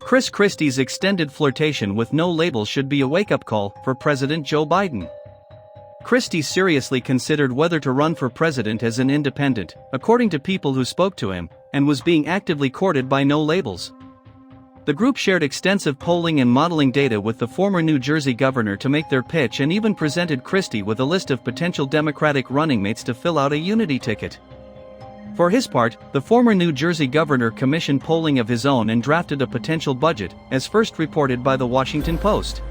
Chris Christie's extended flirtation with no labels should be a wake-up call for President Joe Biden. Christie seriously considered whether to run for president as an independent, according to people who spoke to him, and was being actively courted by No Labels. The group shared extensive polling and modeling data with the former New Jersey governor to make their pitch and even presented Christie with a list of potential Democratic running mates to fill out a unity ticket. For his part, the former New Jersey governor commissioned polling of his own and drafted a potential budget, as first reported by the Washington Post.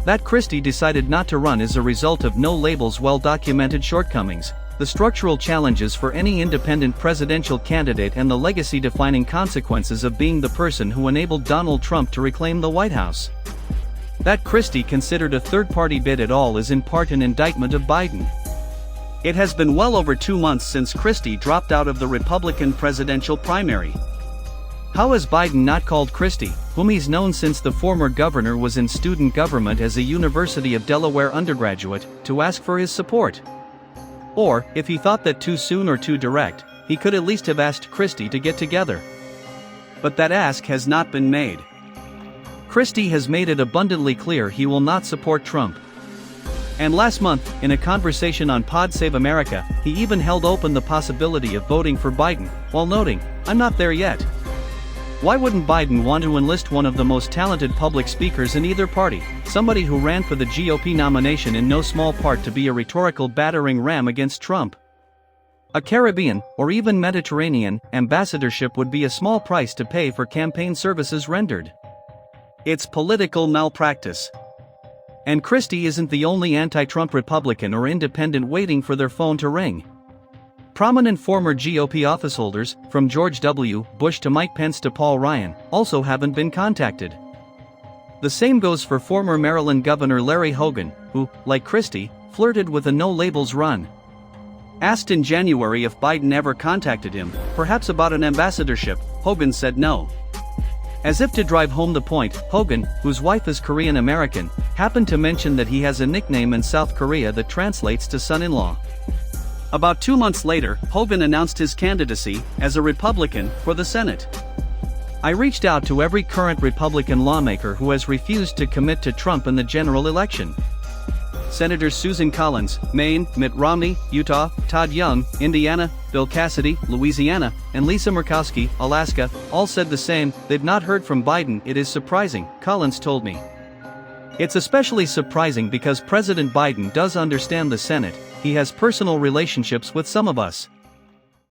That Christie decided not to run is a result of No Labels' well-documented shortcomings, the structural challenges for any independent presidential candidate and the legacy-defining consequences of being the person who enabled Donald Trump to reclaim the White House. That Christie considered a third-party bid at all is in part an indictment of Biden. It has been well over 2 months since Christie dropped out of the Republican presidential primary. How has Biden not called Christie, whom he's known since the former governor was in student government as a University of Delaware undergraduate, to ask for his support? Or, if he thought that too soon or too direct, he could at least have asked Christie to get together. But that ask has not been made. Christie has made it abundantly clear he will not support Trump. And last month, in a conversation on Pod Save America, he even held open the possibility of voting for Biden, while noting, "I'm not there yet." Why wouldn't Biden want to enlist one of the most talented public speakers in either party, somebody who ran for the GOP nomination in no small part to be a rhetorical battering ram against Trump? A Caribbean, or even Mediterranean, ambassadorship would be a small price to pay for campaign services rendered. It's political malpractice. And Christie isn't the only anti-Trump Republican or independent waiting for their phone to ring. Prominent former GOP officeholders, from George W. Bush to Mike Pence to Paul Ryan, also haven't been contacted. The same goes for former Maryland Governor Larry Hogan, who, like Christie, flirted with a No Labels run. Asked in January if Biden ever contacted him, perhaps about an ambassadorship, Hogan said no. As if to drive home the point, Hogan, whose wife is Korean American, happened to mention that he has a nickname in South Korea that translates to son-in-law. About 2 months later, Hogan announced his candidacy, as a Republican, for the Senate. I reached out to every current Republican lawmaker who has refused to commit to Trump in the general election. Senators Susan Collins, Maine, Mitt Romney, Utah, Todd Young, Indiana, Bill Cassidy, Louisiana, and Lisa Murkowski, Alaska, all said the same. They've not heard from Biden. It is surprising, Collins told me. It's especially surprising because President Biden does understand the Senate. He has personal relationships with some of us.